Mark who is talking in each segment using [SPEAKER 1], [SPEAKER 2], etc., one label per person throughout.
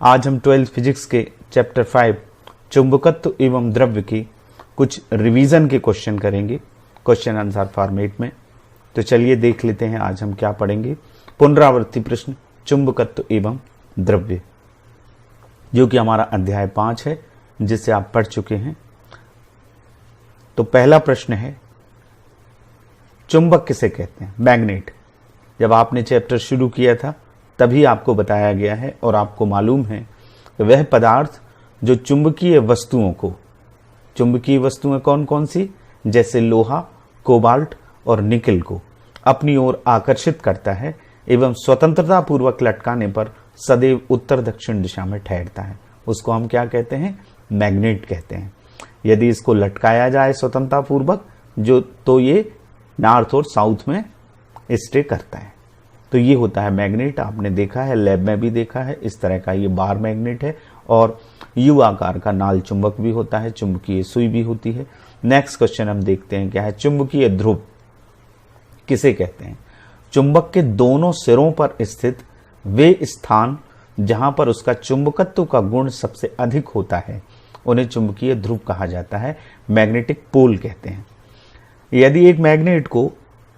[SPEAKER 1] आज हम 12th physics के चैप्टर 5 चुंबकत्व एवं द्रव्य की कुछ रिवीजन के क्वेश्चन करेंगे क्वेश्चन आंसर फॉर्मेट में। तो चलिए देख लेते हैं आज हम क्या पढ़ेंगे। पुनरावृत्ति प्रश्न चुंबकत्व एवं द्रव्य, जो कि हमारा अध्याय 5 है, जिसे आप पढ़ चुके हैं। तो पहला प्रश्न है, चुंबक किसे कहते हैं? मैग्नेट। जब आपने चैप्टर शुरू किया था तभी आपको बताया गया है और आपको मालूम है कि वह पदार्थ जो चुंबकीय वस्तुओं को, चुंबकीय वस्तुएं कौन कौन सी, जैसे लोहा, कोबाल्ट और निकेल को अपनी ओर आकर्षित करता है एवं स्वतंत्रता पूर्वक लटकाने पर सदैव उत्तर दक्षिण दिशा में ठहरता है, उसको हम क्या कहते हैं? मैग्नेट कहते हैं। यदि इसको लटकाया जाए स्वतंत्रता पूर्वक तो ये नॉर्थ और साउथ में स्टे करता है। तो ये होता है मैग्नेट। आपने देखा है, लैब में भी देखा है, इस तरह का ये बार मैग्नेट है और यू आकार का नाल चुंबक भी होता है, चुंबकीय सुई भी होती है। नेक्स्ट क्वेश्चन हम देखते हैं क्या है। चुंबकीय ध्रुव किसे कहते हैं? चुंबक के दोनों सिरों पर स्थित वे स्थान जहां पर उसका चुंबकत्व का गुण सबसे अधिक होता है उन्हें चुंबकीय ध्रुव कहा जाता है, मैग्नेटिक पोल कहते हैं। यदि एक मैग्नेट को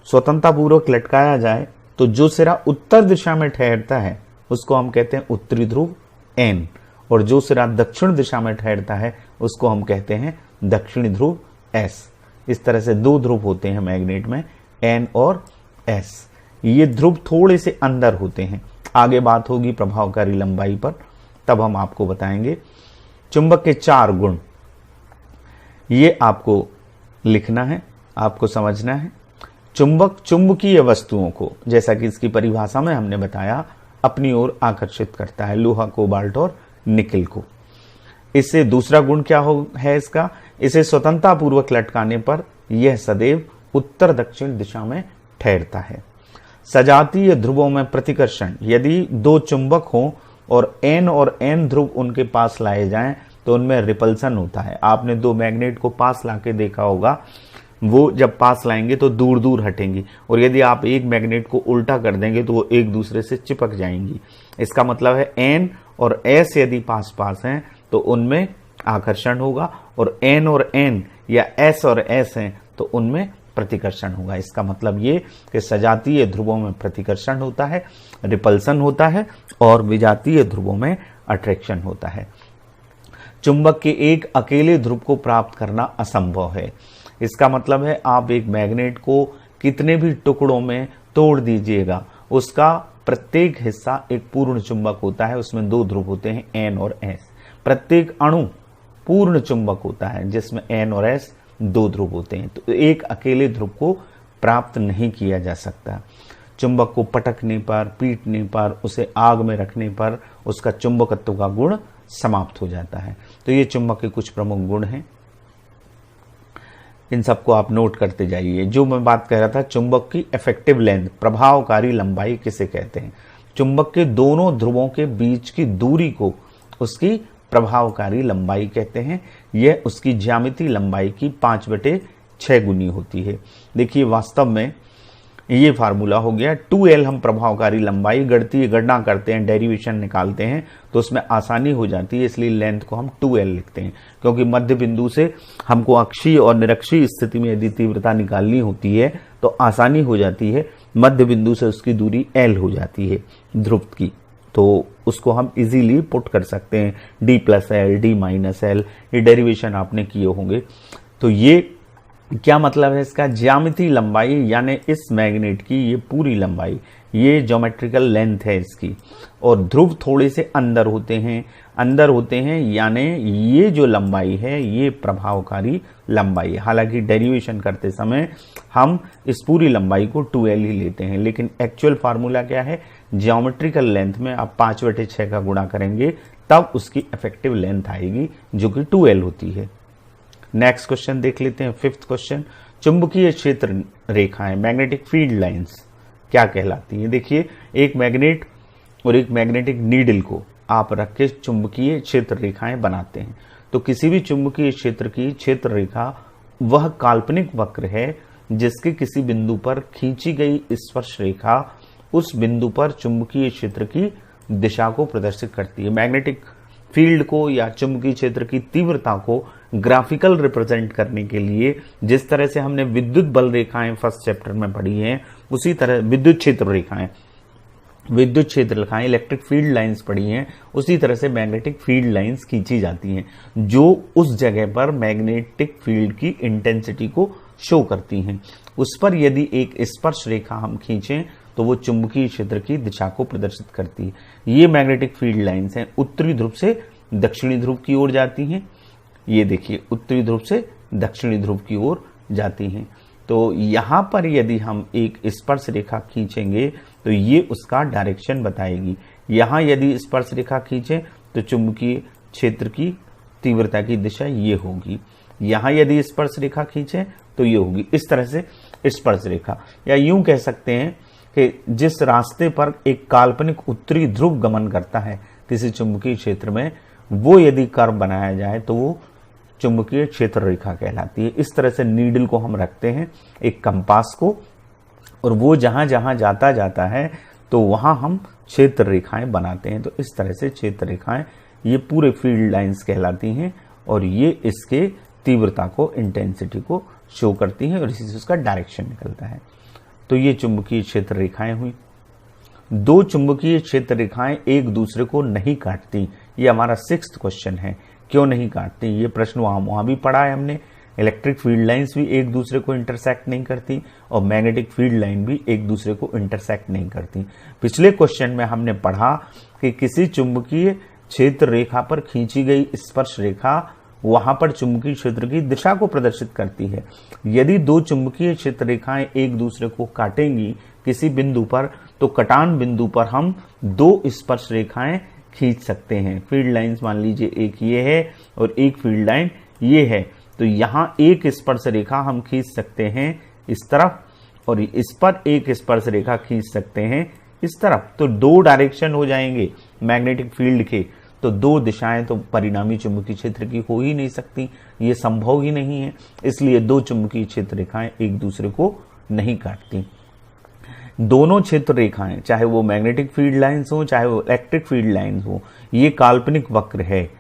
[SPEAKER 1] स्वतंत्रतापूर्वक लटकाया जाए तो जो सिरा उत्तर दिशा में ठहरता है उसको हम कहते हैं उत्तरी ध्रुव एन, और जो सिरा दक्षिण दिशा में ठहरता है उसको हम कहते हैं दक्षिणी ध्रुव एस। इस तरह से दो ध्रुव होते हैं मैग्नेट में, एन और एस। ये ध्रुव थोड़े से अंदर होते हैं। आगे बात होगी प्रभावकारी लंबाई पर, तब हम आपको बताएंगे। चुंबक के 4 गुण, ये आपको लिखना है, आपको समझना है। चुंबक चुंबकीय वस्तुओं को, जैसा कि इसकी परिभाषा में हमने बताया, अपनी ओर आकर्षित करता है, लोहा, कोबाल्ट और निकेल को। इससे दूसरा गुण क्या है इसका? इसे स्वतंत्रता पूर्वक लटकाने पर यह सदैव उत्तर दक्षिण दिशा में ठहरता है। सजातीय ध्रुवों में प्रतिकर्षण, यदि 2 चुंबक हों और एन ध्रुव उनके पास लाए जाएं तो उनमें रिपल्सन होता है। आपने 2 मैग्नेट को पास लाके देखा होगा, वो जब पास लाएंगे तो दूर दूर हटेंगी, और यदि आप एक मैग्नेट को उल्टा कर देंगे तो वो एक दूसरे से चिपक जाएंगी। इसका मतलब है एन और एस यदि पास पास हैं तो उनमें आकर्षण होगा, और एन और एन या एस और एस हैं तो उनमें प्रतिकर्षण होगा। इसका मतलब ये कि सजातीय ध्रुवों में प्रतिकर्षण होता है, रिपल्सन होता है, और विजातीय ध्रुवों में अट्रैक्शन होता है। चुंबक के एक अकेले ध्रुव को प्राप्त करना असंभव है। इसका मतलब है आप एक मैग्नेट को कितने भी टुकड़ों में तोड़ दीजिएगा, उसका प्रत्येक हिस्सा एक पूर्ण चुंबक होता है, उसमें 2 ध्रुव होते हैं, एन और एस। प्रत्येक अणु पूर्ण चुंबक होता है जिसमें एन और एस 2 ध्रुव होते हैं। तो एक अकेले ध्रुव को प्राप्त नहीं किया जा सकता। चुंबक को पटकने पर, पीटने पर, उसे आग में रखने पर उसका चुंबकत्व का गुण समाप्त हो जाता है। तो ये चुंबक के कुछ प्रमुख गुण हैं, इन सबको आप नोट करते जाइए। जो मैं बात कह रहा था, चुंबक की इफेक्टिव लेंथ, प्रभावकारी लंबाई किसे कहते हैं? चुंबक के दोनों ध्रुवों के बीच की दूरी को उसकी प्रभावकारी लंबाई कहते हैं। यह उसकी ज्यामितीय लंबाई की 5/6 गुनी होती है। देखिए, वास्तव में ये फार्मूला हो गया 2L। हम प्रभावकारी लंबाई गणना करते हैं, डेरिवेशन निकालते हैं, तो उसमें आसानी हो जाती है, इसलिए लेंथ को हम 2L लिखते हैं, क्योंकि मध्य बिंदु से हमको अक्षीय और निरक्षीय स्थिति में यदि तीव्रता निकालनी होती है तो आसानी हो जाती है। मध्य बिंदु से उसकी दूरी L हो जाती है ध्रुव की, तो उसको हम इजीली पुट कर सकते हैं, D+L, D-L। ये डेरिवेशन आपने किए होंगे। तो ये क्या मतलब है इसका? ज्यामितीय लंबाई, यानी इस मैग्नेट की ये पूरी लंबाई, ये ज्योमेट्रिकल लेंथ है इसकी, और ध्रुव थोड़े से अंदर होते हैं, यानी ये जो लंबाई है ये प्रभावकारी लंबाई है। हालांकि डेरिवेशन करते समय हम इस पूरी लंबाई को 2L ही लेते हैं, लेकिन एक्चुअल फार्मूला क्या है? ज्योमेट्रिकल लेंथ में आप 5/6 का गुणा करेंगे तब उसकी इफेक्टिव लेंथ आएगी, जो कि 2L होती है। नेक्स्ट क्वेश्चन देख लेते हैं, 5th क्वेश्चन। चुंबकीय क्षेत्र रेखाएं, मैग्नेटिक फील्ड लाइंस क्या कहलाती हैं? देखिए, एक मैग्नेट और एक मैग्नेटिक नीडल को आप रख के चुंबकीय क्षेत्र रेखाएं बनाते हैं। तो किसी भी चुंबकीय क्षेत्र की क्षेत्र रेखा वह काल्पनिक वक्र है जिसके किसी बिंदु पर खींची गई स्पर्श रेखा उस बिंदु पर चुंबकीय क्षेत्र की दिशा को प्रदर्शित करती है। मैग्नेटिक फील्ड को या चुंबकीय क्षेत्र की तीव्रता को ग्राफिकल रिप्रेजेंट करने के लिए जिस तरह से हमने विद्युत बल रेखाएं फर्स्ट चैप्टर में पढ़ी हैं, उसी तरह विद्युत क्षेत्र रेखाएं इलेक्ट्रिक फील्ड लाइंस पढ़ी हैं, उसी तरह से मैग्नेटिक फील्ड लाइंस खींची जाती हैं जो उस जगह पर मैग्नेटिक फील्ड की इंटेंसिटी को शो करती हैं। उस पर यदि एक स्पर्श रेखा हम खींचें तो वो चुंबकीय क्षेत्र की दिशा को प्रदर्शित करती है। ये मैग्नेटिक फील्ड लाइंस हैं, उत्तरी ध्रुव से दक्षिणी ध्रुव की ओर जाती हैं। ये देखिए, उत्तरी ध्रुव से दक्षिणी ध्रुव की ओर जाती हैं। तो यहां पर यदि हम एक स्पर्श रेखा खींचेंगे तो ये उसका डायरेक्शन बताएगी। यहां यदि स्पर्श रेखा खींचें तो चुंबकीय क्षेत्र की तीव्रता की दिशा ये होगी। यहां यदि स्पर्श रेखा खींचें तो ये होगी। इस तरह से स्पर्श रेखा, या यूं कह सकते हैं कि जिस रास्ते पर एक काल्पनिक उत्तरी ध्रुव गमन करता है किसी चुंबकीय क्षेत्र में, वो यदि कर्व बनाया जाए तो वो चुंबकीय क्षेत्र रेखा कहलाती है। इस तरह से नीडल को हम रखते हैं एक कंपास को, और वो जहां जहां जाता है तो वहां हम क्षेत्र रेखाएं बनाते हैं। तो इस तरह से क्षेत्र रेखाएं ये पूरे फील्ड लाइंस कहलाती हैं और ये इसके तीव्रता को, इंटेंसिटी को शो करती हैं और इसी से उसका डायरेक्शन निकलता है। तो ये चुंबकीय क्षेत्र रेखाएं हुई। दो चुंबकीय क्षेत्र रेखाएं एक दूसरे को नहीं काटती, ये हमारा 6th क्वेश्चन है। क्यों नहीं काटती? ये प्रश्न वहां भी पढ़ा है हमने। इलेक्ट्रिक फील्ड लाइंस भी एक दूसरे को इंटरसेक्ट नहीं करती और मैग्नेटिक फील्ड लाइन भी एक दूसरे को इंटरसेक्ट नहीं करती। पिछले क्वेश्चन में हमने पढ़ा कि किसी चुंबकीय क्षेत्र रेखा पर खींची गई स्पर्श रेखा वहां पर चुंबकीय क्षेत्र की दिशा को प्रदर्शित करती है। यदि दो चुंबकीय क्षेत्र रेखाएं एक दूसरे को काटेंगी किसी बिंदु पर, तो कटान बिंदु पर हम दो स्पर्श रेखाएं खींच सकते हैं। फील्ड लाइंस मान लीजिए एक ये है और एक फील्ड लाइन ये है, तो यहां एक स्पर्श रेखा हम खींच सकते हैं इस तरफ, और इस पर एक स्पर्श रेखा खींच सकते हैं इस तरफ। तो दो डायरेक्शन हो जाएंगे मैग्नेटिक फील्ड के, तो दो दिशाएं तो परिणामी चुंबकीय क्षेत्र की हो ही नहीं सकती, ये संभव ही नहीं है। इसलिए दो चुंबकीय क्षेत्र रेखाएं एक दूसरे को नहीं काटती। दोनों क्षेत्र रेखाएं, चाहे वो मैग्नेटिक फील्ड लाइंस हो चाहे वो इलेक्ट्रिक फील्ड लाइंस हो, ये काल्पनिक वक्र है।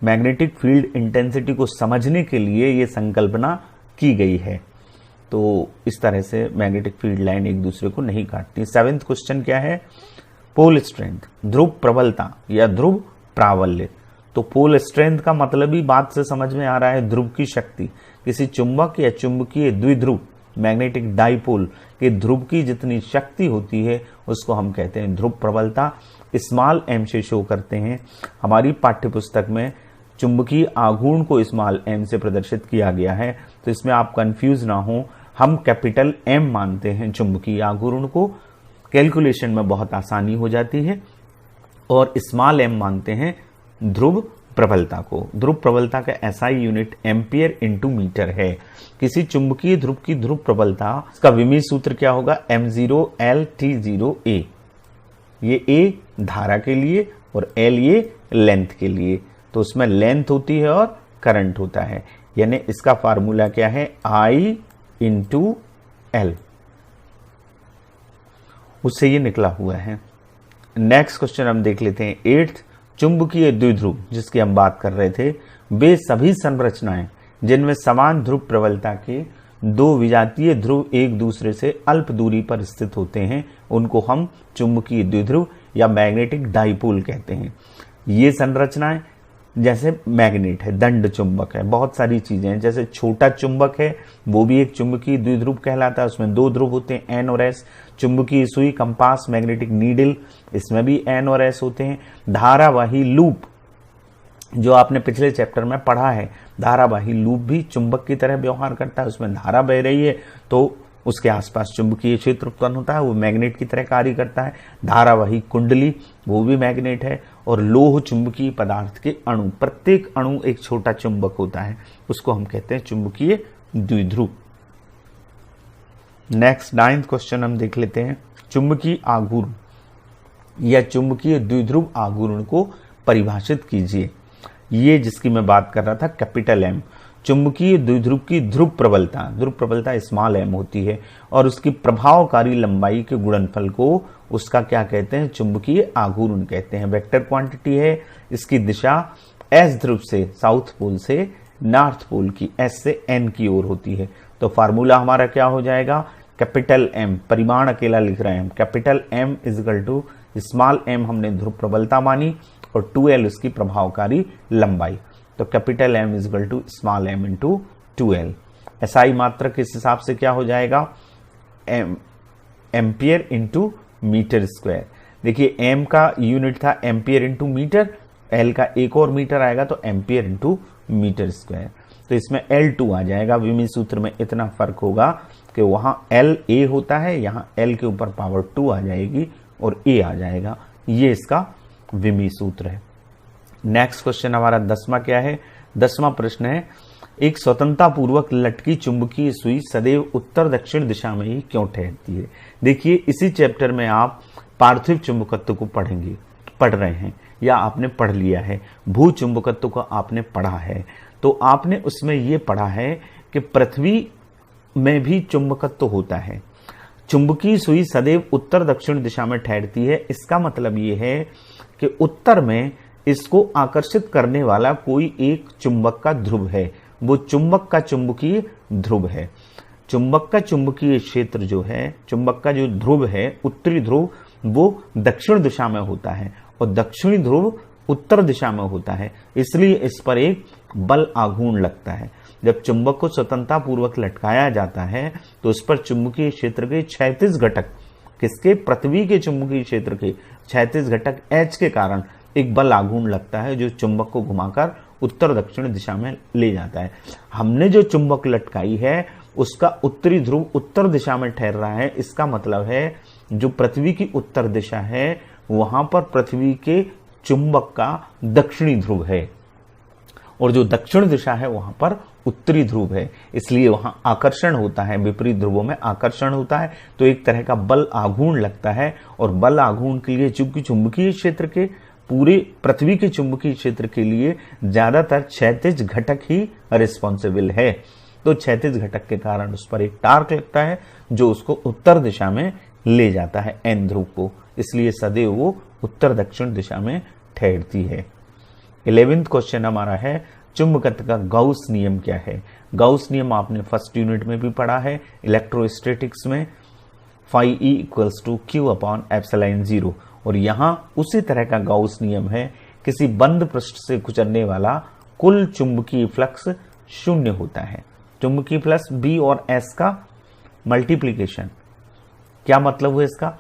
[SPEAKER 1] मैग्नेटिक फील्ड इंटेंसिटी को समझने के लिए ये संकल्पना की गई है। तो इस तरह से मैग्नेटिक फील्ड लाइन एक दूसरे को नहीं काटती। 7th क्वेश्चन क्या है? पोल स्ट्रेंथ, ध्रुव प्रबलता या ध्रुव प्राबल्य। तो पोल स्ट्रेंथ का मतलब ही बात से समझ में आ रहा है, ध्रुव की शक्ति। किसी चुंबक या चुंबकीय द्विध्रुव मैग्नेटिक डाइपोल के ध्रुव की जितनी शक्ति होती है उसको हम कहते हैं ध्रुव प्रबलता। स्मॉल एम से शो करते हैं। हमारी पाठ्यपुस्तक में चुंबकीय आघूर्ण को स्मॉल एम से प्रदर्शित किया गया है, तो इसमें आप कंफ्यूज ना हो। हम कैपिटल एम मानते हैं चुंबकीय आघूर्ण को, कैलकुलेशन में बहुत आसानी हो जाती है, और स्मॉल एम मानते हैं ध्रुव प्रबलता को। ध्रुव प्रबलता का SI unit ampere into metre है। किसी चुंबकीय ध्रुव की ध्रुव प्रबलता का विमीय सूत्र क्या होगा? M0L-T0A। ये A धारा के लिए और L ये लेंथ के लिए, तो उसमें लेंथ होती है और करंट होता है, यानी इसका फार्मूला क्या है? I इंटू L, उससे ये निकला हुआ है। नेक्स्ट क्वेश्चन हम देख लेते हैं 8th। चुंबकीय द्विध्रुव जिसकी हम बात कर रहे थे, वे सभी संरचनाएं जिनमें समान ध्रुव प्रबलता के दो विजातीय ध्रुव एक दूसरे से अल्प दूरी पर स्थित होते हैं, उनको हम चुंबकीय द्विध्रुव या मैग्नेटिक डाइपोल कहते हैं। ये संरचनाएं जैसे मैग्नेट है, दंड चुंबक है, बहुत सारी चीजें हैं। जैसे छोटा चुंबक है वो भी एक चुंबकीय द्विध्रुव कहलाता है, उसमें दो ध्रुव होते हैं N और S। चुंबकीय सुई, कंपास, मैग्नेटिक नीडल, इसमें भी N और S होते हैं। धारावाही लूप जो आपने पिछले चैप्टर में पढ़ा है, धारावाही लूप भी चुंबक की तरह व्यवहार करता है, उसमें धारा बह रही है तो उसके आसपास चुंबकीय क्षेत्र उत्पन्न होता है, वो मैग्नेट की तरह कार्य करता है। धारावाही कुंडली वो भी मैग्नेट है। और लोह चुंबकीय पदार्थ के अणु, प्रत्येक अणु एक छोटा चुंबक होता है, उसको हम कहते हैं चुंबकीय द्विध्रुव। नेक्स्ट 9th क्वेश्चन हम देख लेते हैं। चुंबकीय आघूर्ण या चुंबकीय द्विध्रुव आघूर्ण को परिभाषित कीजिए। ये जिसकी मैं बात कर रहा था कैपिटल एम। चुंबकीय द्विध्रुव की ध्रुव प्रबलता स्मॉल m होती है और उसकी प्रभावकारी लंबाई के गुणनफल को उसका क्या कहते हैं, चुंबकीय आघूर्ण कहते हैं। वेक्टर क्वांटिटी है, इसकी दिशा एस ध्रुव से साउथ पोल से नॉर्थ पोल की एस से एन की ओर होती है। तो फार्मूला हमारा क्या हो जाएगा, कैपिटल एम, परिमाण अकेला लिख रहे हैं हम, capital M is equal to small M हमने ध्रुव प्रबलता मानी और 2l उसकी प्रभावकारी लंबाई। तो capital M is equal to small M into 2l। SI मात्रक किस हिसाब से क्या हो जाएगा, एम्पियर इंटू मीटर स्क्वायर। देखिए एम का यूनिट था एम्पियर इंटू मीटर, एल का एक और मीटर आएगा तो एम्पियर इंटू मीटर स्क्वायर। तो इसमें L2 आ जाएगा। विमी सूत्र में इतना फर्क होगा कि वहां LA होता है, यहां L के ऊपर पावर 2 आ जाएगी और A आ जाएगा। ये इसका विमी सूत्र है। नेक्स्ट क्वेश्चन हमारा 10वां क्या है, 10वां प्रश्न है, एक स्वतंत्रता पूर्वक लटकी चुंबकीय सुई सदैव उत्तर दक्षिण दिशा में ही क्यों ठहरती है। देखिए इसी चैप्टर में आप पार्थिव चुंबकत्व को पढ़ रहे हैं या आपने पढ़ लिया है, भू चुंबकत्व को आपने पढ़ा है। तो आपने उसमें यह पढ़ा है कि पृथ्वी में भी चुंबकत्व होता है। चुंबकीय सुई सदैव उत्तर दक्षिण दिशा में ठहरती है। इसका मतलब यह है कि उत्तर में इसको आकर्षित करने वाला कोई एक चुंबक का ध्रुव है, वो चुंबक का चुंबकीय ध्रुव है। चुंबक का चुंबकीय क्षेत्र जो है, चुंबक का जो ध्रुव है, उत्तरी ध्रुव वो दक्षिण दिशा में होता है और दक्षिणी ध्रुव उत्तर दिशा में होता है। इसलिए इस पर एक बल आघूर्ण लगता है। जब चुंबक को स्वतंत्रता पूर्वक लटकाया जाता है तो उस पर चुंबकीय क्षेत्र के क्षैतिज घटक, किसके, पृथ्वी के चुंबकीय क्षेत्र के क्षैतिज घटक H के कारण एक बल आघूर्ण लगता है जो चुंबक को घुमाकर उत्तर दक्षिण दिशा में ले जाता है। हमने जो चुंबक लटकाई है उसका उत्तरी ध्रुव उत्तर दिशा में ठहर रहा है। इसका मतलब है जो पृथ्वी की उत्तर दिशा है वहां पर पृथ्वी के चुंबक का दक्षिणी ध्रुव है और जो दक्षिण दिशा है वहां पर उत्तरी ध्रुव है। इसलिए वहां आकर्षण होता है, विपरीत ध्रुवों में आकर्षण होता है तो एक तरह का बल आघूर्ण लगता है। और बल आघूर्ण के लिए चूंकि चुंबकीय क्षेत्र के, पूरे पृथ्वी के चुंबकीय क्षेत्र के लिए ज्यादातर क्षैतिज घटक ही रिस्पॉन्सिबल है। तो क्षैतिज घटक के कारण उस पर एक टार्क लगता है जो उसको उत्तर दिशा में ले जाता है एन ध्रुव को। इसलिए सदैव वो उत्तर दक्षिण दिशा में ठहरती है। 11वां क्वेश्चन हमारा है, चुंबकत्व का गाउस नियम क्या है। गाउस नियम आपने फर्स्ट यूनिट में भी पढ़ा है इलेक्ट्रोस्टैटिक्स में, phi E equals to Q upon epsilon 0। और यहां उसी तरह का गाउस नियम है, किसी बंद पृष्ठ से गुजरने वाला कुल चुंबकीय फ्लक्स शून्य होता है। चुंबकीय फ्लक्स B और S का मल्टीप्लीकेशन, क्या मतलब हुआ इसका,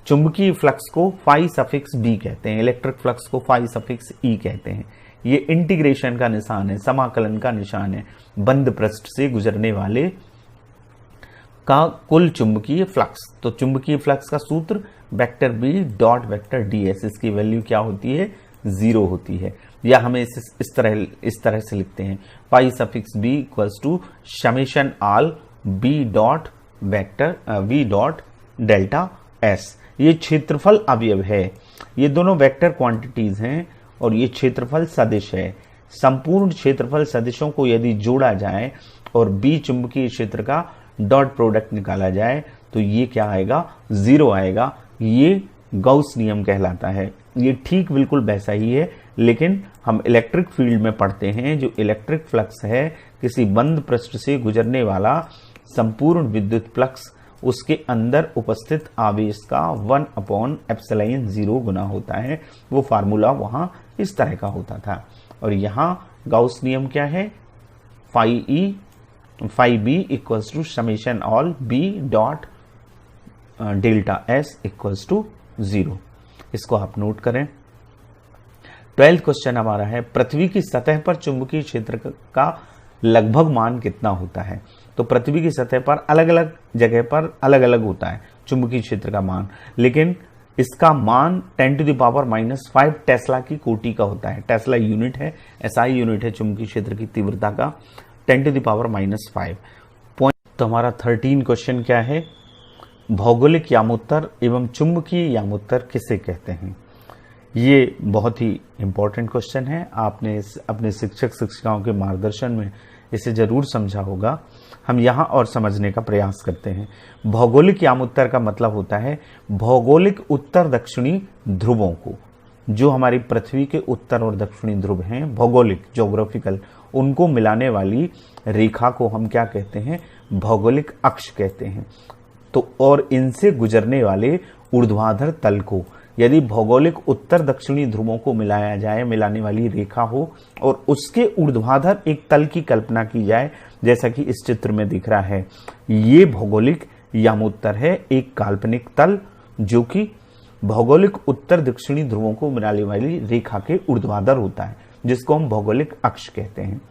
[SPEAKER 1] चुंबकीय फ्लक्स को फाई सफिक्स B कहते हैं, इलेक्ट्रिक फ्लक्स को फाई सफिक्स E कहते हैं। ये इंटीग्रेशन का निशान है, समाकलन का निशान है, बंद पृष्ठ से गुजरने वाले का कुल चुंबकीय फ्लक्स। तो चुंबकीय फ्लक्स का सूत्र vector B dot vector ds, इसकी वैल्यू क्या होती है, 0 होती है। या हमें इस तरह से लिखते हैं, pi suffix B equals to summation all B dot vector V dot delta S। ये क्षेत्रफल अवयव है, ये दोनों वेक्टर क्वांटिटीज हैं और ये क्षेत्रफल सदिश है। संपूर्ण क्षेत्रफल सदिशों को यदि जोड़ा जाए और B चुंबकीय क्षेत्र का डॉट प्रोडक्ट निकाला जाए तो ये क्या आएगा, 0 आएगा। ये गाउस नियम कहलाता है। ये ठीक बिल्कुल वैसा ही है, लेकिन हम इलेक्ट्रिक फील्ड में पढ़ते हैं जो इलेक्ट्रिक फ्लक्स है किसी बंद पृष्ठ से गुजरने वाला संपूर्ण विद्युत फ्लक्स उसके अंदर उपस्थित आवेश का 1 अपॉन एप्सिलॉन 0 गुना होता है। वो फार्मूला वहां इस तरह का होता था। और यहां गाउस नियम क्या है, phi B equals to summation all B dot delta S equals to 0। इसको आप नोट करें। 12वां क्वेश्चन हमारा है, पृथ्वी की सतह पर चुंबकीय क्षेत्र का लगभग मान कितना होता है। तो पृथ्वी की सतह पर अलग अलग जगह पर अलग अलग होता है चुंबकीय क्षेत्र का मान, लेकिन इसका मान 10⁻⁻5 टेस्ला की कोटि का होता है। टेस्ला यूनिट है, SI यूनिट है चुंबकीय क्षेत्र की तीव्रता का, 10⁻⁵ पॉइंट। तो हमारा 13 क्वेश्चन क्या है, भौगोलिक यामोत्तर एवं चुंबकीय यामोत्तर किसे कहते हैं। ये बहुत ही इंपॉर्टेंट क्वेश्चन है। आपने अपने शिक्षक शिक्षिकाओं के मार्गदर्शन में इसे जरूर समझा होगा। हम यहाँ और समझने का प्रयास करते हैं। भौगोलिक यामुत्तर का मतलब होता है भौगोलिक उत्तर दक्षिणी ध्रुवों को, जो हमारी पृथ्वी के उत्तर और दक्षिणी ध्रुव हैं, भौगोलिक ज्योग्राफिकल, उनको मिलाने वाली रेखा को हम क्या कहते हैं? भौगोलिक अक्ष कहते हैं। तो और इनसे गुजरने वाले ऊर्ध्वाधर तल को, यदि भौगोलिक उत्तर दक्षिणी ध्रुवों को मिलाया जाए, मिलाने वाली रेखा हो और उसके ऊर्ध्वाधर एक तल की कल्पना की जाए, जैसा कि इस चित्र में दिख रहा है, ये भौगोलिक यामोत्तर है, एक काल्पनिक तल जो कि भौगोलिक उत्तर दक्षिणी ध्रुवों को मिलाने वाली रेखा के ऊर्ध्वाधर होता है, जिसको हम भौगोलिक अक्ष कहते हैं।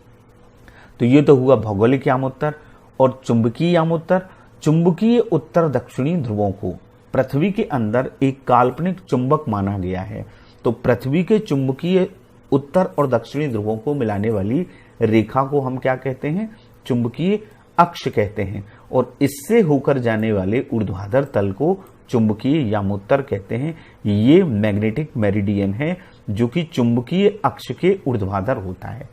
[SPEAKER 1] तो ये तो हुआ भौगोलिक यामोत्तर। और चुंबकीय यामोत्तर, चुंबकीय उत्तर दक्षिणी ध्रुवों को पृथ्वी के अंदर एक काल्पनिक चुंबक माना गया है। तो पृथ्वी के चुंबकीय उत्तर और दक्षिणी ध्रुवों को मिलाने वाली रेखा को हम क्या कहते हैं? चुंबकीय अक्ष कहते हैं। और इससे होकर जाने वाले ऊर्ध्वाधर तल को चुंबकीय यामोत्तर कहते हैं। ये मैग्नेटिक मेरिडियन है जो कि चुंबकीय अक्ष के ऊर्ध्वाधर होता है।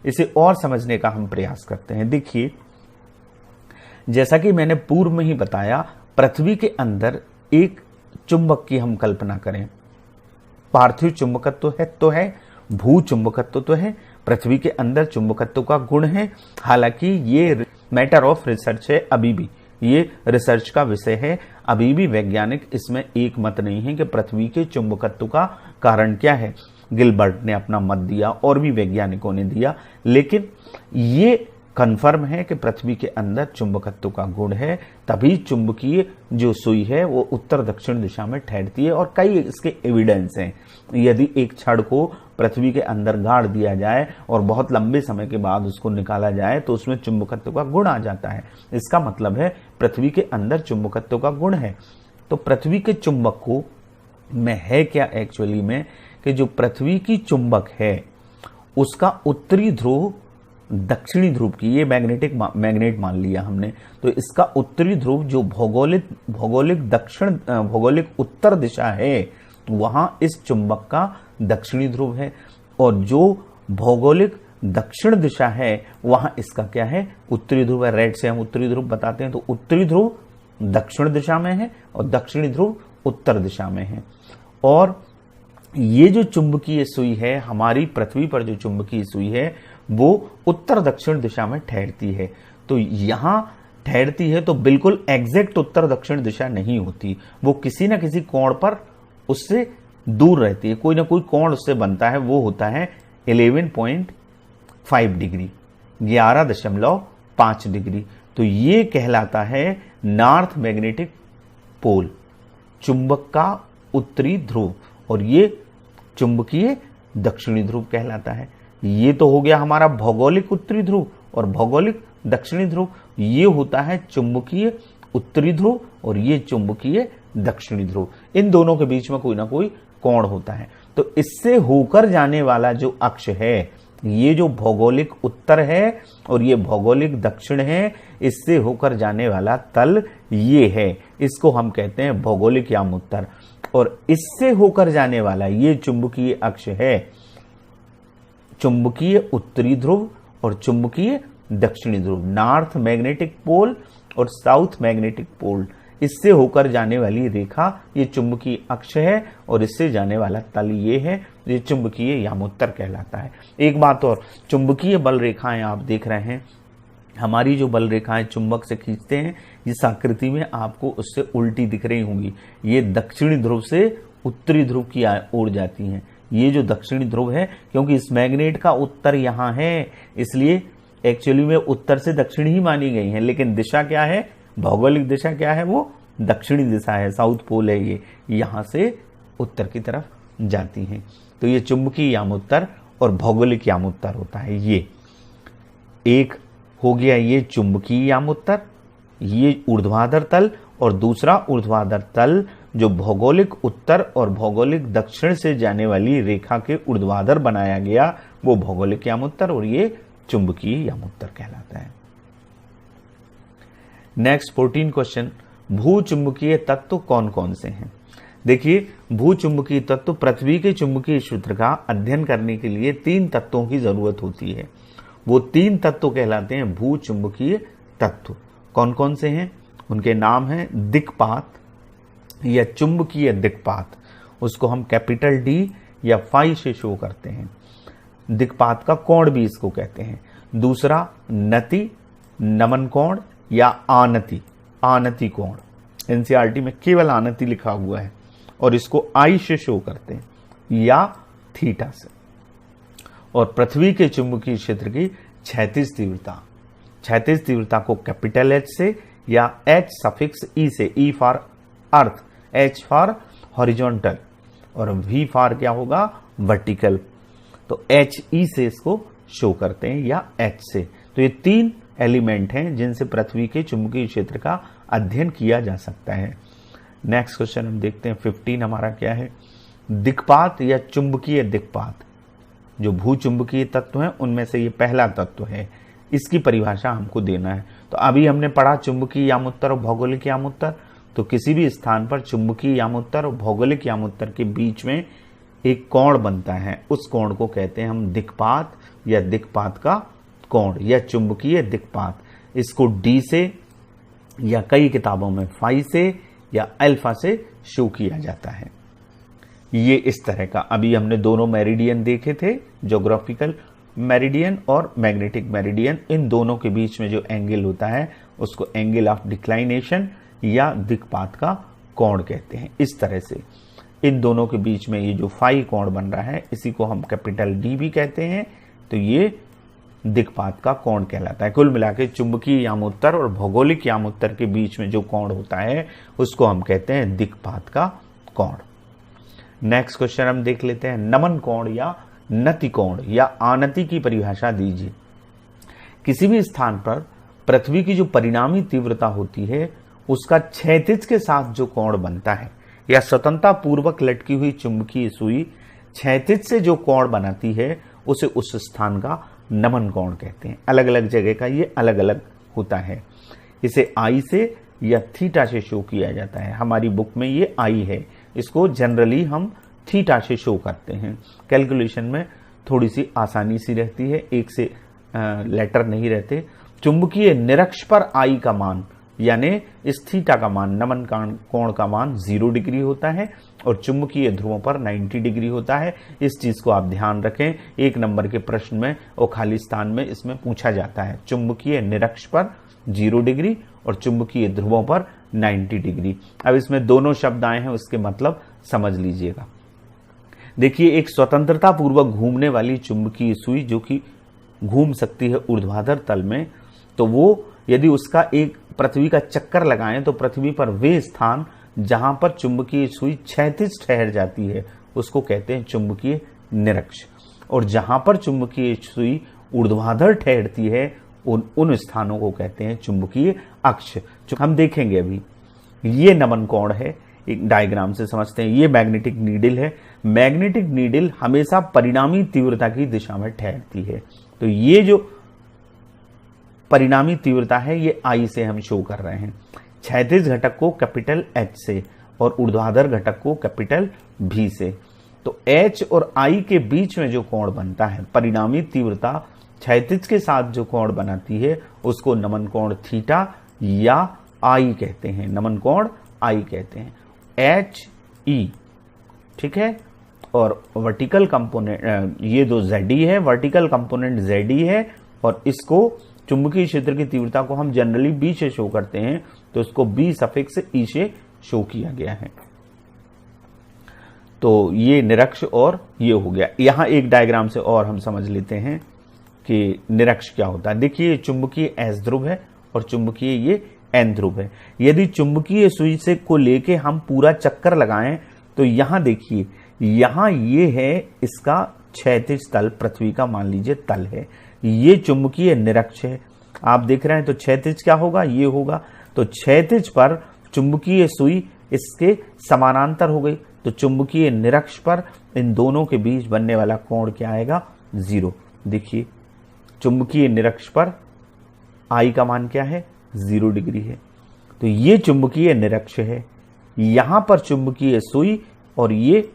[SPEAKER 1] इसे और समझने का हम प्रयास करते हैं। देखिए, जैसा कि मैंने पूर्व में ही बताया, पृथ्वी के अंदर एक चुंबक की हम कल्पना करें। पार्थिव चुंबकत्व तो है, भू चुंबकत्व तो है, पृथ्वी के अंदर चुंबकत्व का गुण है। हालांकि ये मैटर ऑफ रिसर्च है, अभी भी ये रिसर्च का विषय है। अभी भी वैज्ञानिक इसमें एक मत नहीं है कि पृथ्वी के चुंबकत्व का कारण क्या है। गिलबर्ट ने अपना मत दिया और भी वैज्ञानिकों ने दिया, लेकिन ये कन्फर्म है कि पृथ्वी के अंदर चुंबकत्व का गुण है, तभी चुंबकीय जो सुई है वो उत्तर दक्षिण दिशा में ठहरती है। और कई इसके एविडेंस हैं। यदि एक छड़ को पृथ्वी के अंदर गाड़ दिया जाए और बहुत लंबे समय के बाद उसको निकाला जाए तो उसमें चुंबकत्व का गुण आ जाता है। इसका मतलब है पृथ्वी के अंदर चुंबकत्व का गुण है। तो पृथ्वी के चुंबक को में है क्या एक्चुअली में, कि जो पृथ्वी की चुंबक है उसका उत्तरी ध्रुव दक्षिणी ध्रुव की, ये मैग्नेट मान लिया हमने, तो इसका उत्तरी ध्रुव जो भौगोलिक उत्तर दिशा है, वहां इस चुंबक का दक्षिणी ध्रुव है। और जो भौगोलिक दक्षिण दिशा है वहां इसका क्या है? उत्तरी ध्रुव है। रेड से हम उत्तरी ध्रुव बताते हैं। तो उत्तरी ध्रुव दक्षिण दिशा में है और दक्षिणी ध्रुव उत्तर दिशा में है। और ये जो चुंबकीय सुई है, हमारी पृथ्वी पर जो चुंबकीय सुई है वो उत्तर दक्षिण दिशा में ठहरती है। तो यहां ठहरती है तो बिल्कुल एग्जैक्ट उत्तर दक्षिण दिशा नहीं होती, वो किसी ना किसी कोण पर उससे दूर रहती है। कोई ना कोई कोण उससे बनता है, वो होता है 11.5 डिग्री, 11.5 डिग्री। तो ये कहलाता है नॉर्थ मैग्नेटिक पोल, चुंबक का उत्तरी ध्रुव, और ये चुंबकीय दक्षिणी ध्रुव कहलाता है। ये तो हो गया हमारा भौगोलिक उत्तरी ध्रुव और भौगोलिक दक्षिणी ध्रुव। ये होता है चुंबकीय उत्तरी ध्रुव और ये चुंबकीय दक्षिणी ध्रुव। इन दोनों के बीच में कोई ना कोई कोण होता है। तो इससे होकर जाने वाला जो अक्ष है, ये जो भौगोलिक उत्तर है और ये भौगोलिक दक्षिण है, इससे होकर जाने वाला तल ये है, इसको हम कहते हैं भौगोलिक यामोत्तर। और इससे होकर जाने वाला ये चुंबकीय अक्ष है, चुंबकीय उत्तरी ध्रुव और चुंबकीय दक्षिणी ध्रुव, नॉर्थ मैग्नेटिक पोल और साउथ मैग्नेटिक पोल। इससे होकर जाने वाली रेखा ये चुंबकीय अक्ष है और इससे जाने वाला तल ये है, ये चुंबकीय यामोत्तर कहलाता है। एक बात और, चुंबकीय बल रेखाएं आप देख रहे हैं, हमारी जो बल रेखाएं चुंबक से खींचते हैं, इस आकृति में आपको उससे उल्टी दिख रही होंगी। ये दक्षिणी ध्रुव से उत्तरी ध्रुव की ओर जाती हैं। ये जो दक्षिणी ध्रुव है, क्योंकि इस मैग्नेट का उत्तर यहाँ है, इसलिए एक्चुअली में उत्तर से दक्षिण ही मानी गई है, लेकिन दिशा क्या है, भौगोलिक दिशा क्या है, वो दक्षिणी दिशा है, साउथ पोल है। ये यहाँ से उत्तर की तरफ जाती हैं। तो ये चुंबकीय यामोत्तर और भौगोलिक यामोत्तर होता है। ये एक हो गया ये चुंबकीय यामोत्तर, ये ऊर्ध्वाधर तल, और दूसरा ऊर्ध्वाधर तल जो भौगोलिक उत्तर और भौगोलिक दक्षिण से जाने वाली रेखा के ऊर्ध्वाधर बनाया गया, वो भौगोलिक यामोत्तर और ये चुंबकीय यामोत्तर कहलाता है। नेक्स्ट 14 क्वेश्चन, भू चुंबकीय तत्व कौन कौन से हैं? देखिए, भू चुंबकीय तत्व, पृथ्वी के चुंबकीय क्षेत्र का अध्ययन करने के लिए 3 तत्वों की जरूरत होती है। वो 3 तत्व कहलाते हैं भूचुंबकीय तत्व। कौन कौन से हैं? उनके नाम हैं दिक्पात या चुंबकीय दिक्पात, उसको हम कैपिटल डी या फाई से शो करते हैं। दिक्पात का कोण भी इसको कहते हैं। दूसरा नति, नमन कोण या आनति, आनति कोण। एनसीईआरटी में केवल आनति लिखा हुआ है और इसको आई से शो करते हैं या थीटा से। और पृथ्वी के चुंबकीय क्षेत्र की क्षैतिज तीव्रता, क्षैतिज तीव्रता को कैपिटल एच से या एच सफिक्स ई से, E for earth, H for horizontal और वी फॉर क्या होगा? वर्टिकल। तो एच ई से इसको शो करते हैं या एच से। तो ये 3 एलिमेंट हैं जिनसे पृथ्वी के चुंबकीय क्षेत्र का अध्ययन किया जा सकता है। नेक्स्ट क्वेश्चन हम देखते हैं 15 हमारा क्या है? दिक्पात या चुंबकीय दिक्पात। जो भूचुंबकीय तत्व हैं उनमें से ये पहला तत्व है, इसकी परिभाषा हमको देना है। तो अभी हमने पढ़ा चुंबकीय यामोत्तर और भौगोलिक यामोत्तर। तो किसी भी स्थान पर चुंबकीय यामोत्तर और भौगोलिक यामोत्तर के बीच में एक कोण बनता है, उस कोण को कहते हैं हम दिक्पात या दिक्पात का कोण या चुंबकीय दिक्पात। इसको डी से या कई किताबों में फाई से या अल्फा से शो किया जाता है। ये इस तरह का, अभी हमने दोनों मेरिडियन देखे थे, ज्योग्राफिकल मेरिडियन और मैग्नेटिक मेरिडियन। इन दोनों के बीच में जो एंगल होता है उसको एंगल ऑफ डिक्लाइनेशन या दिक्पात का कोण कहते हैं। इस तरह से इन दोनों के बीच में ये जो फाई कोण बन रहा है इसी को हम कैपिटल डी भी कहते हैं। तो ये दिक्पात का कोण कहलाता है। कुल मिलाकर चुंबकीय यामोत्तर और भौगोलिक यामोत्तर के बीच में जो कोण होता है उसको हम कहते हैं दिक्पात का कोण। नेक्स्ट क्वेश्चन हम देख लेते हैं, नमन कोण या नति कोण या आनति की परिभाषा दीजिए। किसी भी स्थान पर पृथ्वी की जो परिणामी तीव्रता होती है उसका क्षैतिज के साथ जो कोण बनता है या स्वतंत्रता पूर्वक लटकी हुई चुंबकीय सुई क्षैतिज से जो कोण बनाती है उसे उस स्थान का नमन कोण कहते हैं। अलग अलग जगह का ये अलग अलग होता है। इसे आई से या थीटा से शो किया जाता है। हमारी बुक में ये आई है, इसको जनरली हम थीटा से शो करते हैं। कैलकुलेशन में थोड़ी सी आसानी सी रहती है, एक से लेटर नहीं रहते। चुंबकीय निरक्ष पर आई का मान यानी इस थीटा का मान, नमन कोण का मान 0 डिग्री होता है और चुंबकीय ध्रुवों पर 90 डिग्री होता है। इस चीज को आप ध्यान रखें, 1 नंबर के प्रश्न में और खाली स्थान में इसमें पूछा जाता है। चुंबकीय निरक्ष पर 0 डिग्री और चुंबकीय ध्रुवों पर 90 डिग्री। अब इसमें दोनों शब्द आए हैं, उसके मतलब समझ लीजिएगा। देखिए, एक स्वतंत्रता पूर्वक घूमने वाली चुंबकीय सुई जो कि घूम सकती है ऊर्ध्वाधर तल में, तो वो यदि उसका एक पृथ्वी का चक्कर लगाएं तो पृथ्वी पर वे स्थान जहां पर चुंबकीय सुई क्षैतिज ठहर जाती है उसको कहते हैं चुंबकीय निरक्ष, और जहां पर चुंबकीय सुई ऊर्ध्वाधर ठहरती है उन स्थानों को कहते हैं चुंबकीय अक्ष। हम देखेंगे अभी। ये नमन कोण है, एक डायग्राम से समझते हैं। ये मैग्नेटिक नीडल है। मैग्नेटिक नीडल हमेशा परिणामी तीव्रता की दिशा में ठहरती है। तो ये जो परिणामी तीव्रता है ये आई से हम शो कर रहे हैं। क्षैतिज घटक को कैपिटल एच से और ऊर्ध्वाधर घटक को कैपिटल भी से। तो एच और आई के बीच में जो कोण बनता है, परिणामी तीव्रता क्षैतिज के साथ जो कोण बनाती है उसको नमन कोण थीटा या आई कहते हैं। नमन कोण आई कहते हैं, एच ई, ठीक है। और वर्टिकल कंपोनेंट ये दो जेडी है, वर्टिकल कंपोनेंट जेडी है, और इसको चुंबकीय क्षेत्र की तीव्रता को हम जनरली बी से शो करते हैं, तो इसको बी सफिक्स ई से शो किया गया है। तो ये निरक्ष और ये हो गया। यहां एक डायग्राम से और हम समझ लेते हैं कि निरक्ष क्या होता है। देखिए, चुंबकीय एस ध्रुव है और चुंबकीय ये एन ध्रुव है। यदि चुंबकीय सुई से को लेके हम पूरा चक्कर लगाएं तो यहां देखिए, यहां ये है इसका क्षैतिज तल, पृथ्वी का मान लीजिए तल है। ये चुंबकीय निरक्ष है, आप देख रहे हैं। तो क्षैतिज क्या होगा, ये होगा। तो क्षैतिज पर चुंबकीय सुई इसके समानांतर हो गई, तो चुंबकीय निरक्ष पर इन दोनों के बीच बनने वाला कोण क्या आएगा, 0। देखिए, चुंबकीय निरक्ष पर आई का मान क्या है, 0 डिग्री है। तो ये चुंबकीय निरक्ष है, यहां पर चुंबकीय सुई और ये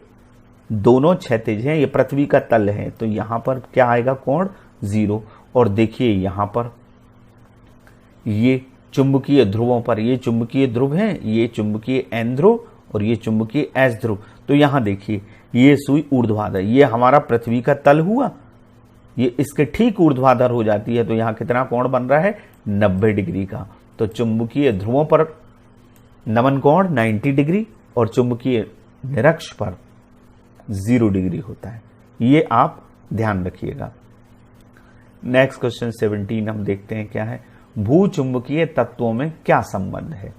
[SPEAKER 1] दोनों क्षैतिज हैं, ये पृथ्वी का तल है, तो यहां पर क्या आएगा, कोण 0। और देखिए यहां पर ये चुंबकीय ध्रुवों पर ये चुंबकीय ध्रुव है, ये चुंबकीय एन ध्रुव और ये चुंबकीय एस ध्रुव। तो यहां देखिए ये सुई ऊर्ध्वाधर, ये हमारा पृथ्वी का तल हुआ, ये इसके ठीक ऊर्ध्वाधर हो जाती है। तो यहां कितना कोण बन रहा है? 90 डिग्री का। तो चुंबकीय ध्रुवों पर नमन कोण 90 डिग्री और चुंबकीय निरक्ष पर 0 डिग्री होता है। ये आप ध्यान रखिएगा। नेक्स्ट क्वेश्चन 17 हम देखते हैं क्या है। भूचुंबकीय तत्वों में क्या संबंध है?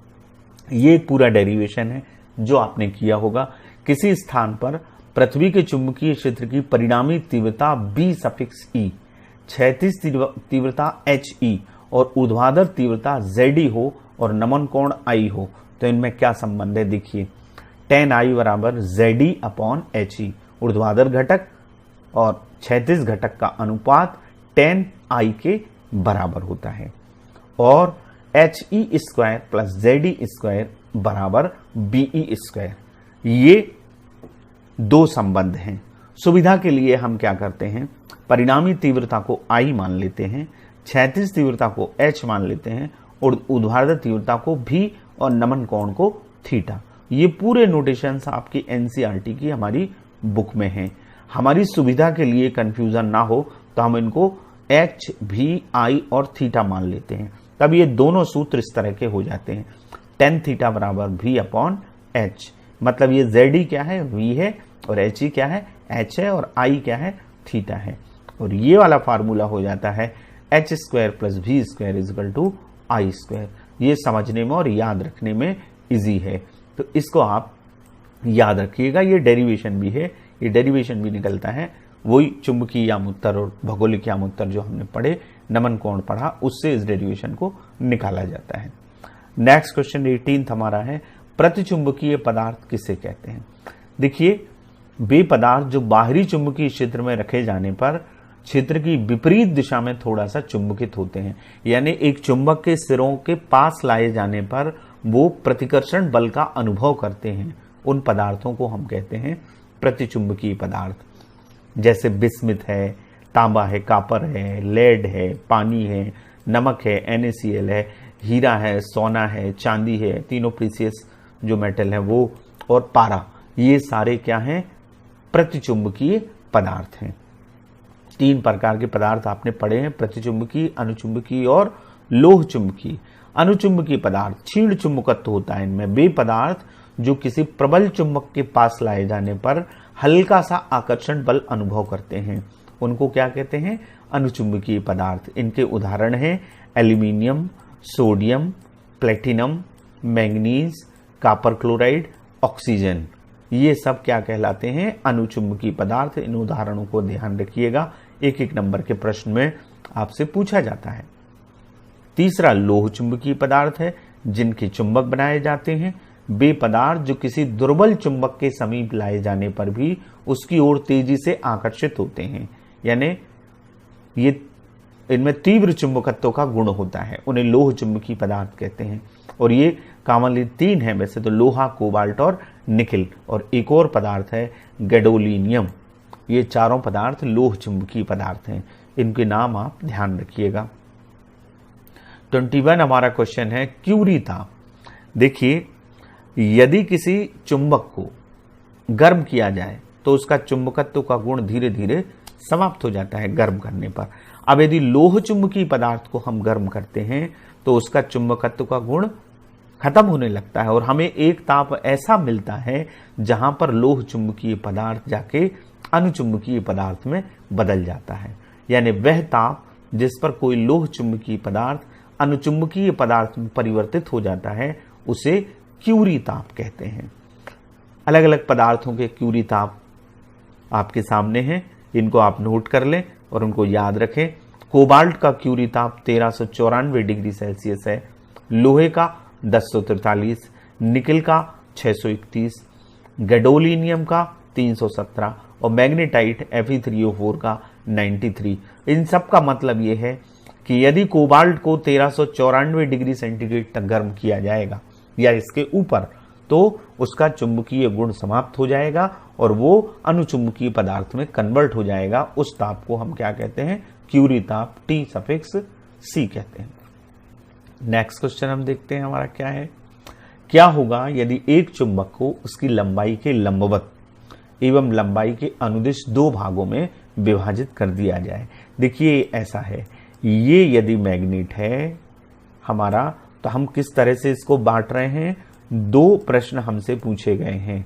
[SPEAKER 1] ये पूरा डेरिवेशन है जो आपने किया होगा। किसी स्थान पर पृथ्वी के चुंबकीय क्षेत्र की परिणामी तीव्रता B∗E, क्षैतिज तीव्रता HE और ऊर्ध्वाधर तीव्रता ZE हो और नमन कोण I हो, तो इनमें क्या संबंध है? देखिए tan I बराबर ZE/HE, ऊर्ध्वाधर घटक और क्षैतिज घटक का अनुपात tan I के बराबर होता है और HE² प्लस ZE² बराबर BE²। ये दो संबंध हैं। सुविधा के लिए हम क्या करते हैं, परिणामी तीव्रता को I मान लेते हैं, क्षैतिज तीव्रता को H मान लेते हैं और ऊर्ध्वाधर तीव्रता को V और नमन कोण को थीटा। ये पूरे नोटेशंस आपकी NCERT की हमारी बुक में हैं। हमारी सुविधा के लिए कंफ्यूजन ना हो तो हम इनको H, V, I और थीटा मान लेते हैं, तब ये दोनों सूत्र इस तरह के हो जाते हैं। tan थीटा बराबर V/H, मतलब ये ZE क्या है? V है और HE क्या है? H है और I क्या है? थीटा है। और ये वाला फार्मूला हो जाता है H² प्लस V² = I²। ये समझने में और याद रखने में इजी है, तो इसको आप याद रखिएगा। ये डेरिवेशन भी है, ये डेरिवेशन भी निकलता है वही चुंबकीय यामोत्तर और भौगोलिक यामोत्तर जो हमने पढ़े, नमन कोण पढ़ा, उससे इस डेरिवेशन को निकाला जाता है। नेक्स्ट क्वेश्चन 18 हमारा है, प्रतिचुंबकीय पदार्थ किसे कहते हैं? देखिए वे पदार्थ जो बाहरी चुंबकीय क्षेत्र में रखे जाने पर क्षेत्र की विपरीत दिशा में थोड़ा सा चुंबकित होते हैं, यानी एक चुंबक के सिरों के पास लाए जाने पर वो प्रतिकर्षण बल का अनुभव करते हैं, उन पदार्थों को हम कहते हैं प्रतिचुंबकीय पदार्थ। जैसे बिस्मिथ है, तांबा है, कापर है, लेड है, पानी है, नमक है, NaCl है, हीरा है, सोना है, चांदी है, तीनों प्रीसियस जो मेटल है वो, और पारा, ये सारे क्या हैं? प्रतिचुंबकीय पदार्थ हैं। 3 प्रकार के पदार्थ आपने पढ़े हैं, प्रतिचुंबकीय, अनुचुंबकीय और लोह चुंबकीय। अनुचुंबकीय पदार्थ क्षीण चुंबकत्व होता है इनमें। वे पदार्थ जो किसी प्रबल चुंबक के पास लाए जाने पर हल्का सा आकर्षण बल अनुभव करते हैं, उनको क्या कहते हैं? अनुचुंबकीय पदार्थ। इनके उदाहरण हैं aluminium, sodium, platinum, manganese, copper chloride, oxygen. ये सब क्या कहलाते हैं? अनुचुंबकीय पदार्थ। इन उदाहरणों को ध्यान रखिएगा, एक एक नंबर के प्रश्न में आपसे पूछा जाता है। तीसरा लोह चुंबकीय पदार्थ है, जिनके चुंबक बनाए जाते हैं। वे पदार्थ जो किसी दुर्बल चुंबक के समीप लाए जाने पर भी उसकी ओर तेजी से आकर्षित होते हैं, यानी ये इनमें तीव्र चुंबकत्व का गुण होता है, उन्हें लोह चुंबकीय पदार्थ कहते हैं। और ये कॉमनली 3 है वैसे तो, लोहा, कोबाल्ट और निकिल, और एक और पदार्थ है गैडोलिनियम। ये चारों पदार्थ लोह चुंबकीय पदार्थ हैं, इनके नाम आप ध्यान रखिएगा। 21 हमारा क्वेश्चन है क्यूरी ताप। देखिए यदि किसी चुंबक को गर्म किया जाए तो उसका चुंबकत्व का गुण धीरे धीरे समाप्त हो जाता है गर्म करने पर। अब यदि लोह चुंबकीय पदार्थ को हम गर्म करते हैं तो उसका चुंबकत्व का गुण खत्म होने लगता है और हमें एक ताप ऐसा मिलता है जहां पर लोह चुंबकीय पदार्थ जाके अनुचुंबकीय पदार्थ में बदल जाता है। यानी वह ताप जिस पर कोई लोह चुंबकीय पदार्थ अनुचुंबकीय पदार्थ में परिवर्तित हो जाता है उसे क्यूरी ताप कहते हैं। अलग अलग पदार्थों के क्यूरी ताप आपके सामने हैं, इनको आप नोट कर लें और उनको याद रखें। कोबाल्ट का क्यूरी ताप 1394 डिग्री सेल्सियस है, लोहे का 1043, निकिल का 631, गैडोलिनियम का 317 और मैग्नेटाइट Fe3O4 का 93। इन सब का मतलब यह है कि यदि कोबाल्ट को 1394 डिग्री सेंटीग्रेड तक गर्म किया जाएगा या इसके ऊपर, तो उसका चुंबकीय गुण समाप्त हो जाएगा और वो अनुचुंबकीय पदार्थ में कन्वर्ट हो जाएगा। उस ताप को हम क्या कहते हैं? क्यूरित आप टी सफिक्स सी कहते हैं। नेक्स्ट क्वेश्चन हम देखते हैं हमारा क्या है। क्या होगा यदि एक चुंबक को उसकी लंबाई के लंबवत एवं लंबाई के अनुदिश दो भागों में विभाजित कर दिया जाए। देखिए ऐसा है, ये यदि मैग्नेट है हमारा, तो हम किस तरह से इसको बांट रहे हैं, दो प्रश्न हमसे पूछे गए हैं।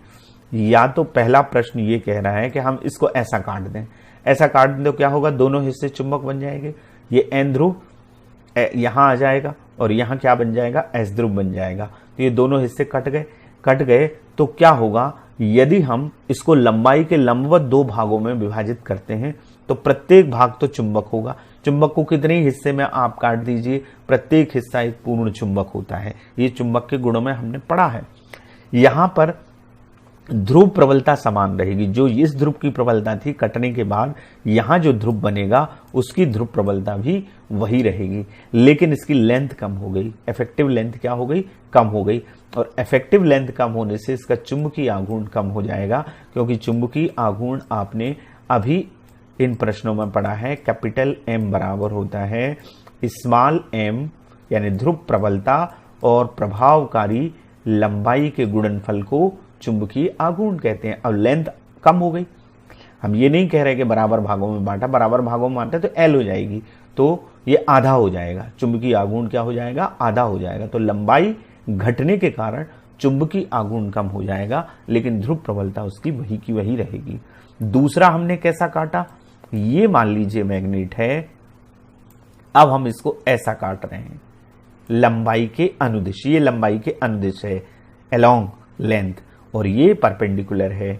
[SPEAKER 1] या तो पहला प्रश्न ये कह रहा है कि हम इसको ऐसा काट दें, ऐसा काट दें तो क्या होगा, दोनों हिस्से चुंबक बन जाएंगे। ये एन ध्रुव यहां आ जाएगा और यहां क्या बन जाएगा, एस ध्रुव बन जाएगा। तो ये दोनों हिस्से कट गए तो क्या होगा, यदि हम इसको लंबाई के लंबवत दो भागों में विभाजित करते हैं तो प्रत्येक भाग तो चुंबक होगा। चुंबक को कितने हिस्से में आप काट दीजिए, प्रत्येक हिस्सा एक पूर्ण चुंबक होता है। ये चुंबक के गुणों में हमने पढ़ा है। यहां पर ध्रुव प्रबलता समान रहेगी, जो इस ध्रुव की प्रबलता थी कटने के बाद यहां जो ध्रुव बनेगा उसकी ध्रुव प्रबलता भी वही रहेगी, लेकिन इसकी लेंथ कम हो गई, इफेक्टिव लेंथ क्या हो गई, कम हो गई। और इफेक्टिव लेंथ कम होने से इसका चुंबकीय आघूर्ण कम हो जाएगा, क्योंकि चुंबकीय आघूर्ण आपने अभी इन प्रश्नों में पढ़ा है, कैपिटल एम बराबर होता है स्मॉल एम, यानी ध्रुव प्रबलता और प्रभावकारी लंबाई के गुणनफल को चुंबकीय आघूर्ण कहते हैं। अब लेंथ कम हो गई, हम ये नहीं कह रहे कि बराबर भागों में बांटा, बराबर भागों में बांटा तो एल हो जाएगी, तो ये आधा हो जाएगा, चुंबकीय आघूर्ण क्या हो जाएगा, आधा हो जाएगा। तो लंबाई घटने के कारण चुंबकीय आघूर्ण कम हो जाएगा, लेकिन ध्रुव प्रबलता उसकी वही की वही रहेगी। दूसरा हमने कैसा काटा, ये मान लीजिए मैग्नेट है, अब हम इसको ऐसा काट रहे हैं लंबाई के अनुदिश, ये लंबाई के अनुदिश है अलोंग लेंथ, और ये परपेंडिकुलर है,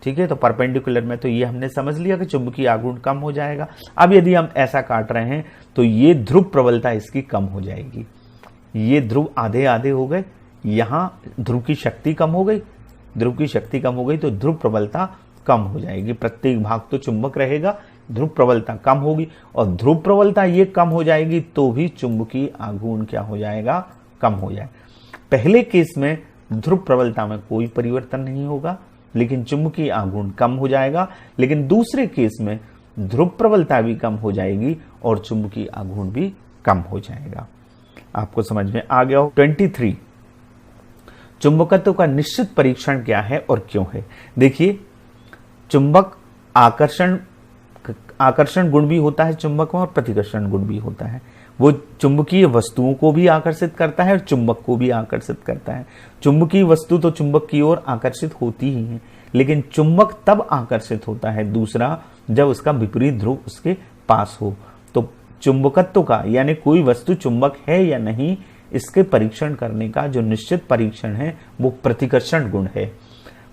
[SPEAKER 1] ठीक है। तो परपेंडिकुलर में तो ये हमने समझ लिया कि चुंबकीय आघूर्ण कम हो जाएगा। अब यदि हम ऐसा काट रहे हैं तो ये ध्रुव प्रबलता इसकी कम हो जाएगी, ये ध्रुव आधे आधे हो गए, यहां ध्रुव की शक्ति कम हो गई, ध्रुव की शक्ति कम हो गई तो ध्रुव प्रबलता कम हो जाएगी। प्रत्येक भाग तो चुंबक रहेगा, ध्रुव प्रबलता कम होगी, और ध्रुव प्रबलता ये कम हो जाएगी तो भी चुंबकीय आघूर्ण क्या हो जाएगा, कम हो जाए। पहले केस में ध्रुव प्रबलता में कोई परिवर्तन नहीं होगा, लेकिन चुंबकीय आघूर्ण कम हो जाएगा, लेकिन दूसरे केस में ध्रुव प्रबलता भी कम हो जाएगी और चुंबकीय आघूर्ण भी कम हो जाएगा। आपको समझ में आ गया हो। 23 चुंबकत्व का निश्चित परीक्षण क्या है और क्यों है। देखिए चुंबक आकर्षण गुण भी होता है चुंबक में, और प्रतिकर्षण गुण भी होता है। वो चुंबकीय वस्तुओं को भी आकर्षित करता है और चुंबक को भी आकर्षित करता है। चुंबकीय वस्तु तो चुंबक की ओर आकर्षित होती ही है, लेकिन चुंबक तब आकर्षित होता है दूसरा जब उसका विपरीत ध्रुव उसके पास हो। तो चुंबकत्व का यानी कोई वस्तु चुंबक है या नहीं, इसके परीक्षण करने का जो निश्चित परीक्षण है वो प्रतिकर्षण गुण है।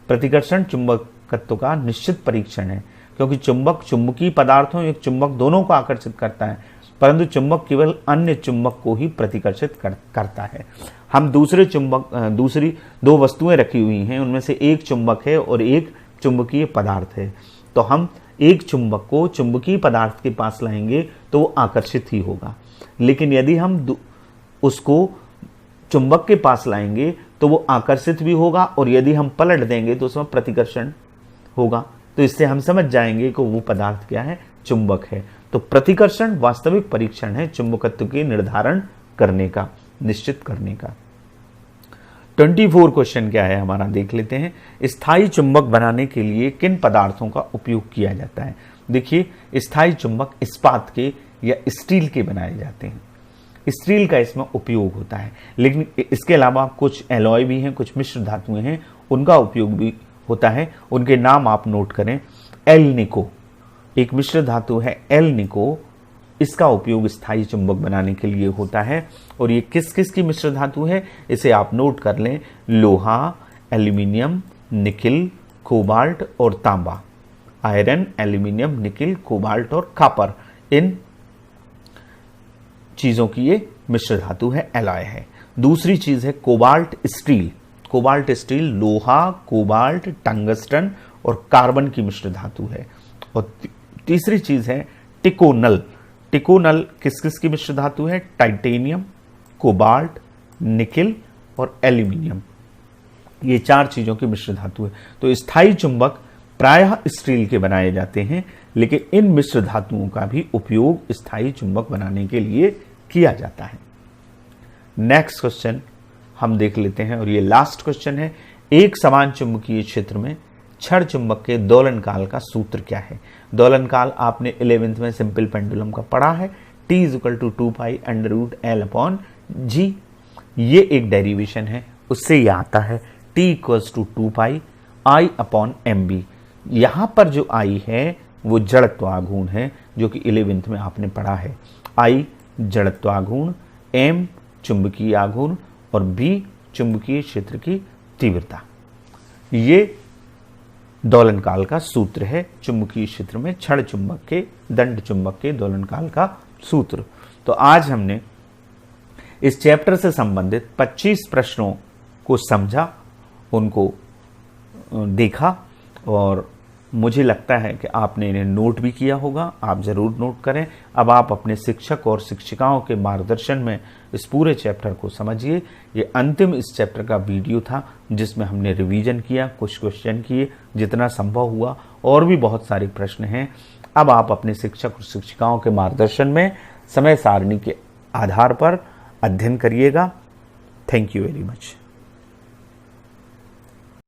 [SPEAKER 1] प्रतिकर्षण चुंबकत्व का निश्चित परीक्षण है, क्योंकि चुंबक चुंबकीय पदार्थों एक चुंबक दोनों को आकर्षित करता है, परंतु चुंबक केवल अन्य चुंबक को ही प्रतिकर्षित करता है। हम दूसरी दो वस्तुएं रखी हुई हैं, उनमें से एक चुंबक है और एक चुंबकीय पदार्थ है, तो हम एक चुंबक को चुंबकीय पदार्थ के पास लाएंगे तो वो आकर्षित ही होगा, लेकिन यदि हम उसको चुंबक के पास लाएंगे तो वो आकर्षित भी होगा, और यदि हम पलट देंगे तो उसमें प्रतिकर्षण होगा। तो इससे हम समझ जाएंगे कि वो पदार्थ क्या है, चुंबक है। तो प्रतिकर्षण वास्तविक परीक्षण है चुंबकत्व के निर्धारण करने का, निश्चित करने का। 24 क्वेश्चन क्या है हमारा, देख लेते हैं। स्थायी चुंबक बनाने के लिए किन पदार्थों का उपयोग किया जाता है। देखिए स्थायी चुंबक इस्पात के या स्टील के बनाए जाते हैं, स्टील का इसमें उपयोग होता है, लेकिन इसके अलावा कुछ एलॉय भी हैं, कुछ मिश्र धातुएं हैं, उनका उपयोग भी होता है। उनके नाम आप नोट करें। एल निको एक मिश्र धातु है, एल निको, इसका उपयोग स्थायी चुंबक बनाने के लिए होता है। और ये किस किस की मिश्र धातु है, इसे आप नोट कर लें। लोहा, एल्यूमिनियम, निकिल, कोबाल्ट और तांबा। आयरन, एल्यूमिनियम, निकिल, कोबाल्ट और कॉपर, इन चीजों की ये मिश्र धातु है, एलॉय है। दूसरी चीज है कोबाल्ट स्टील। कोबाल्ट स्टील लोहा, कोबाल्ट, टंगस्टन और कार्बन की मिश्र धातु है। और तीसरी चीज है टिकोनल। टिकोनल किस किस की मिश्र धातु है, टाइटेनियम, कोबाल्ट, निकिल और एल्यूमिनियम, ये चार चीजों की मिश्र धातु है। तो स्थायी चुंबक प्रायः स्टील के बनाए जाते हैं, लेकिन इन मिश्र धातुओं का भी उपयोग स्थायी चुंबक बनाने के लिए किया जाता है। नेक्स्ट क्वेश्चन हम देख लेते हैं और ये लास्ट क्वेश्चन है। एक समान चुंबकीय क्षेत्र में छड़ चुंबक के दोलन काल का सूत्र क्या है? दोलन काल आपने 11th में सिंपल पेंडुलम का पढ़ा है, T = 2π√L/G। ये एक डेरिवेशन है, उससे ये आता है T = 2πI/mb। यहां पर जो I है वो जड़त्वाघूर्ण है, जो कि 11th में आपने पढ़ा है। I जड़त्वाघूर्ण, M चुंबकीय आघूर्ण और B चुंबकीय क्षेत्र की तीव्रता। ये दोलन काल का सूत्र है, चुंबकीय क्षेत्र में छड़ चुंबक के, दंड चुंबक के दोलन काल का सूत्र। तो आज हमने इस चैप्टर से संबंधित 25 प्रश्नों को समझा, उनको देखा और मुझे लगता है कि आपने इन्हें नोट भी किया होगा। आप जरूर नोट करें। अब आप अपने शिक्षक और शिक्षिकाओं के मार्गदर्शन में इस पूरे चैप्टर को समझिए। ये अंतिम इस चैप्टर का वीडियो था जिसमें हमने रिवीजन किया, कुछ क्वेश्चन किए जितना संभव हुआ, और भी बहुत सारे प्रश्न हैं। अब आप अपने शिक्षक और शिक्षिकाओं के मार्गदर्शन में समय सारणी के आधार पर अध्ययन करिएगा। Thank you very much.